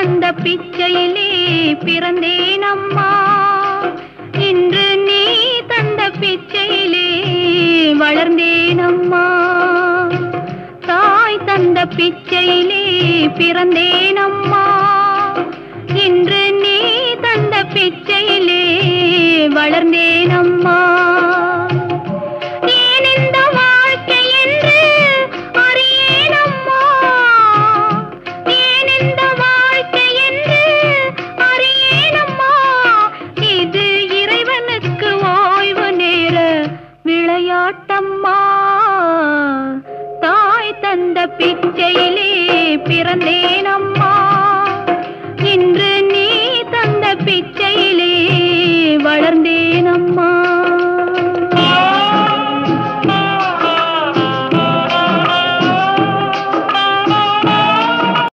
தந்த பிச்சையிலே பிறந்தேன் அம்மா. இன்று நீ தந்த பிச்சையிலே வளர்ந்தேன் அம்மா. தாய் தந்த பிச்சையிலே பிறந்தேன் அம்மா. இன்று நீ தந்த பிச்சையிலே வளர்ந்தேன் அம்மா. ஏன் இந்த வாழ்க்கை என்று அறியேன் அம்மா. ஏன் இந்த வாழ்க்கை என்று அறியேன் அம்மா. இது இறைவனுக்கு ஓய்வு நேர விளையாட்டம்மா. தாய் தந்த பிச்சையிலே பிறந்தேன் அம்மா.